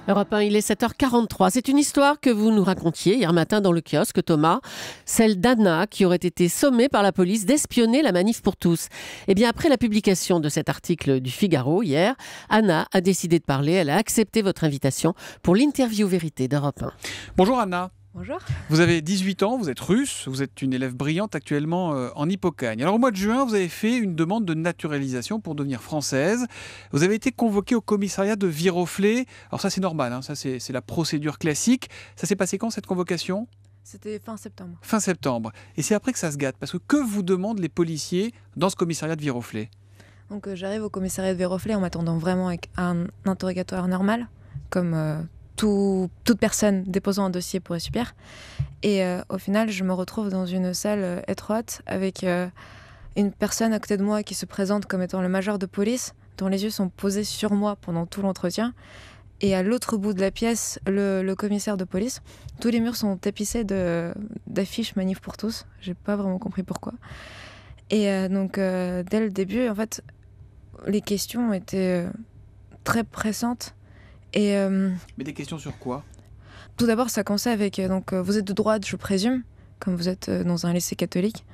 Europe 1, il est 7h43. C'est une histoire que vous nous racontiez hier matin dans le kiosque, Thomas. Celle d'Anna qui aurait été sommée par la police d'espionner la manif pour tous. Eh bien, après la publication de cet article du Figaro hier, Anna a décidé de parler. Elle a accepté votre invitation pour l'interview vérité d'Europe 1. Bonjour Anna. Bonjour. Vous avez 18 ans, vous êtes russe, vous êtes une élève brillante actuellement en Hippocagne. Alors au mois de juin, vous avez fait une demande de naturalisation pour devenir française. Vous avez été convoquée au commissariat de Viroflay. Alors ça c'est normal, ça c'est la procédure classique. Ça s'est passé quand cette convocation ? C'était fin septembre. Fin septembre. Et c'est après que ça se gâte, parce que vous demandent les policiers dans ce commissariat de Viroflay ? Donc j'arrive au commissariat de Viroflay en m'attendant vraiment avec un interrogatoire normal, comme toute personne déposant un dossier pourrait subir. Et au final, je me retrouve dans une salle étroite avec une personne à côté de moi qui se présente comme étant le major de police, dont les yeux sont posés sur moi pendant tout l'entretien. Et à l'autre bout de la pièce, le commissaire de police. Tous les murs sont tapissés d'affiches Manif pour tous. J'ai pas vraiment compris pourquoi. Et donc, dès le début, en fait, les questions étaient très pressantes. Mais des questions sur quoi ? Tout d'abord, ça commençait avec vous êtes de droite, je présume, comme vous êtes dans un lycée catholique.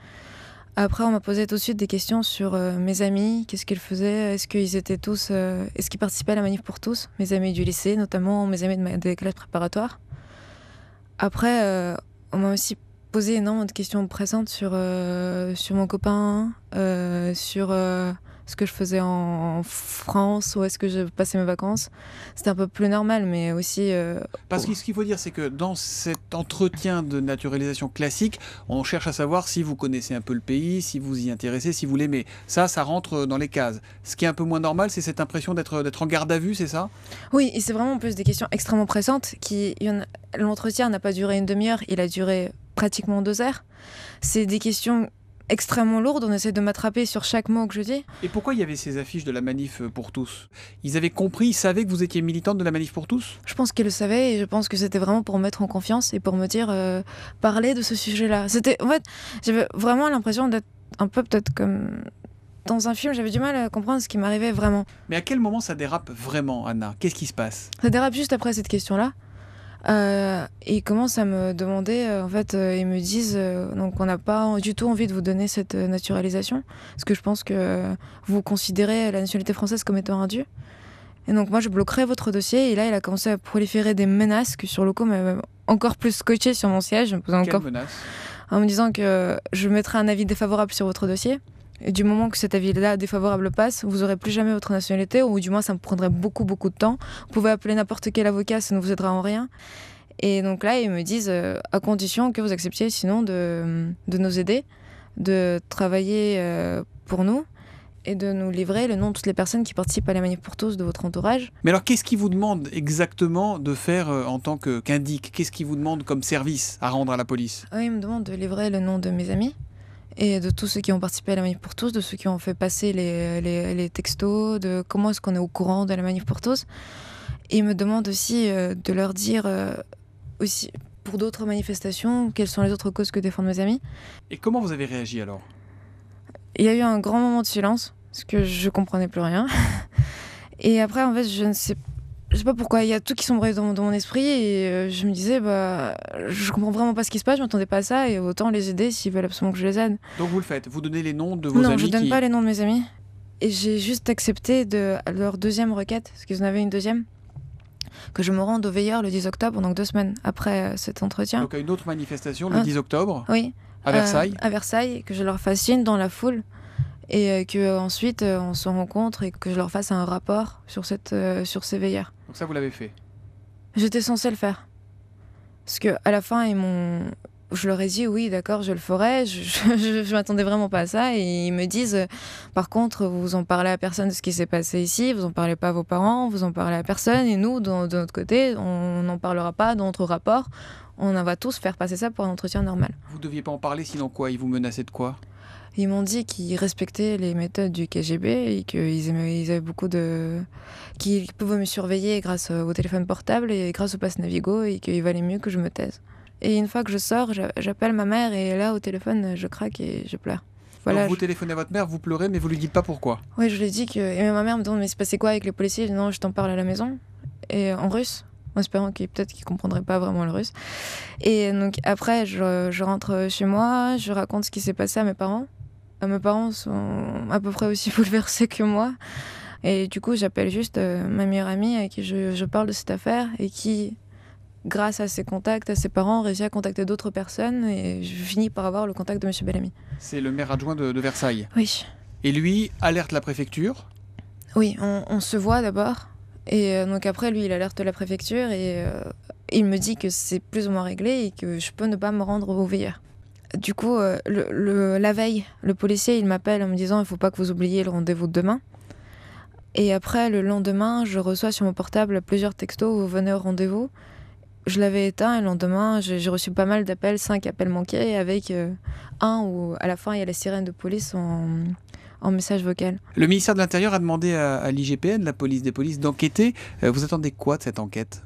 Après, on m'a posé tout de suite des questions sur mes amis, qu'est-ce qu'ils faisaient, est-ce qu'ils participaient à la manif pour tous, mes amis du lycée, notamment mes amis des classes préparatoires. Après, on m'a aussi posé énormément de questions pressantes sur mon copain, sur ce que je faisais en France, où est-ce que je passais mes vacances. C'était un peu plus normal, mais aussi... Parce que ce qu'il faut dire, c'est que dans cet entretien de naturalisation classique, on cherche à savoir si vous connaissez un peu le pays, si vous y intéressez, si vous l'aimez. Ça rentre dans les cases. Ce qui est un peu moins normal, c'est cette impression d'être en garde à vue, c'est ça ? Oui, et c'est vraiment en plus des questions extrêmement pressantes. L'entretien n'a pas duré une demi-heure, il a duré pratiquement 2 heures. C'est des questions extrêmement lourde, on essaie de m'attraper sur chaque mot que je dis. Et pourquoi il y avait ces affiches de la manif pour tous ? Ils avaient compris, ils savaient que vous étiez militante de la manif pour tous ? Je pense qu'ils le savaient et je pense que c'était vraiment pour me mettre en confiance et pour me dire parler de ce sujet-là. En fait, j'avais vraiment l'impression d'être un peu peut-être comme dans un film, j'avais du mal à comprendre ce qui m'arrivait vraiment. Mais à quel moment ça dérape vraiment, Anna ? Qu'est-ce qui se passe ? Ça dérape juste après cette question-là. Ils commencent à me demander, ils me disent donc on n'a pas du tout envie de vous donner cette naturalisation, parce que je pense que vous considérez la nationalité française comme étant un dû. Et donc moi je bloquerai votre dossier, et là il a commencé à proliférer des menaces que sur le coup m'avaient encore plus scotché sur mon siège. Quelles menaces ? En me disant que je mettrais un avis défavorable sur votre dossier. Et du moment que cet avis-là défavorable passe, vous n'aurez plus jamais votre nationalité, ou du moins ça me prendrait beaucoup de temps. Vous pouvez appeler n'importe quel avocat, ça ne vous aidera en rien. Et donc là, ils me disent, à condition que vous acceptiez sinon de nous aider, de travailler pour nous, et de nous livrer le nom de toutes les personnes qui participent à la manif pour tous de votre entourage. Mais alors, qu'est-ce qu'ils vous demandent exactement de faire en tant qu'indic ? Qu'est-ce qu'ils vous demandent comme service à rendre à la police ? Ils me demandent de livrer le nom de mes amis, et de tous ceux qui ont participé à la manif pour tous, de ceux qui ont fait passer les textos, de comment est-ce qu'on est au courant de la manif pour tous. Et ils me demandent aussi de leur dire, aussi pour d'autres manifestations, quelles sont les autres causes que défendent mes amis. Et comment vous avez réagi alors ? Il y a eu un grand moment de silence, parce que je comprenais plus rien. Et après, en fait, je sais pas pourquoi, il y a tout qui sombrait dans mon esprit, et je me disais, je comprends vraiment pas ce qui se passe, je m'attendais pas à ça, et autant les aider s'ils veulent absolument que je les aide. Donc vous le faites, vous donnez les noms de vos amis ? Non, je donne pas les noms de mes amis. Et j'ai juste accepté leur deuxième requête, parce qu'ils en avaient une deuxième, que je me rende au Veilleur le 10 octobre, donc 2 semaines après cet entretien. Donc à une autre manifestation le 10 octobre ? Oui. À Versailles ? À Versailles, que je leur fasse signe dans la foule, et qu'ensuite on se rencontre et que je leur fasse un rapport sur ces veilleurs. Donc ça, vous l'avez fait ? J'étais censée le faire. Parce qu'à la fin, je leur ai dit oui, d'accord, je le ferai. Je m'attendais vraiment pas à ça. Et ils me disent, par contre, vous en parlez à personne de ce qui s'est passé ici, vous en parlez pas à vos parents, vous en parlez à personne. Et nous, de notre côté, on n'en parlera pas dans notre rapport. On va tous faire passer ça pour un entretien normal. Vous deviez pas en parler, sinon quoi ? Ils vous menaçaient de quoi ? Ils m'ont dit qu'ils respectaient les méthodes du KGB et qu'ils avaient qu'ils pouvaient me surveiller grâce au téléphone portable et grâce au pass Navigo, et qu'il valait mieux que je me taise. Et une fois que je sors, j'appelle ma mère, et là, au téléphone, je craque et je pleure. Voilà, donc vous téléphonez à votre mère, vous pleurez, mais vous lui dites pas pourquoi ? Oui, je lui ai dit que... Et ma mère me demande, mais c'est passé quoi avec les policiers ? Je dis, non, je t'en parle à la maison. Et en russe. en espérant peut-être qu'il ne comprendrait pas vraiment le russe. Et donc après, je rentre chez moi, je raconte ce qui s'est passé à mes parents. Mes parents sont à peu près aussi bouleversés que moi. Et du coup, j'appelle juste ma meilleure amie avec qui je parle de cette affaire et qui, grâce à ses contacts, à ses parents, réussit à contacter d'autres personnes et je finis par avoir le contact de M. Bellamy. C'est le maire adjoint de Versailles. Oui. Et lui alerte la préfecture. Oui, on se voit d'abord. Et donc après, lui, il alerte la préfecture et il me dit que c'est plus ou moins réglé et que je peux ne pas me rendre au veilleur. Du coup, la veille, le policier, il m'appelle en me disant « Il ne faut pas que vous oubliez le rendez-vous de demain ». Et après, le lendemain, je reçois sur mon portable plusieurs textos « Vous venez au rendez-vous ». Je l'avais éteint et le lendemain, j'ai reçu pas mal d'appels, 5 appels manqués, avec un où à la fin, il y a la sirène de police en message vocal. Le ministère de l'Intérieur a demandé à l'IGPN, la police des polices, d'enquêter. Vous attendez quoi de cette enquête ?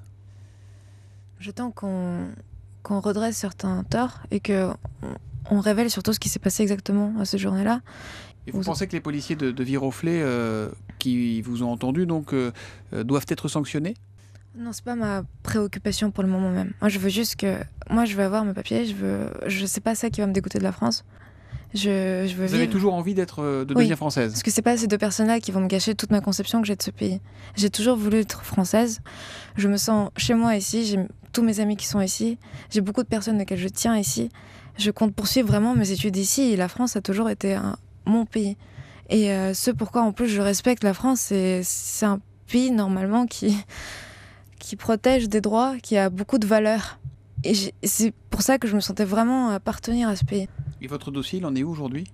J'attends qu'on redresse certains torts et qu'on révèle surtout ce qui s'est passé exactement à cette journée-là. Et vous pensez que les policiers de Viroflay, qui vous ont entendu, donc, doivent être sanctionnés ? Non, c'est pas ma préoccupation pour le moment même. Moi, je veux juste que... Moi, je veux avoir mes papiers. C'est pas ça qui va me dégoûter de la France. Je veux Vous avez toujours envie de devenir française ? Parce que c'est pas ces deux personnes-là qui vont me gâcher toute ma conception que j'ai de ce pays. J'ai toujours voulu être française. Je me sens chez moi ici. J'ai tous mes amis qui sont ici. J'ai beaucoup de personnes auxquelles je tiens ici. Je compte poursuivre vraiment mes études ici. Et la France a toujours été mon pays. Et ce pourquoi, en plus, je respecte la France, c'est un pays, normalement, qui protège des droits, qui a beaucoup de valeurs. Et c'est pour ça que je me sentais vraiment appartenir à ce pays. Et votre dossier, il en est où aujourd'hui ?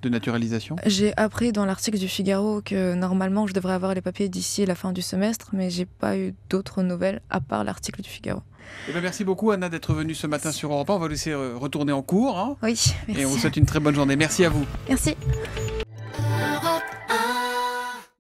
De naturalisation ? J'ai appris dans l'article du Figaro que normalement je devrais avoir les papiers d'ici la fin du semestre, mais j'ai pas eu d'autres nouvelles à part l'article du Figaro. Eh bien, merci beaucoup Anna d'être venue ce matin sur Europe 1. On va vous laisser retourner en cours. Hein, oui, merci. Et on vous souhaite une très bonne journée. Merci à vous. Merci.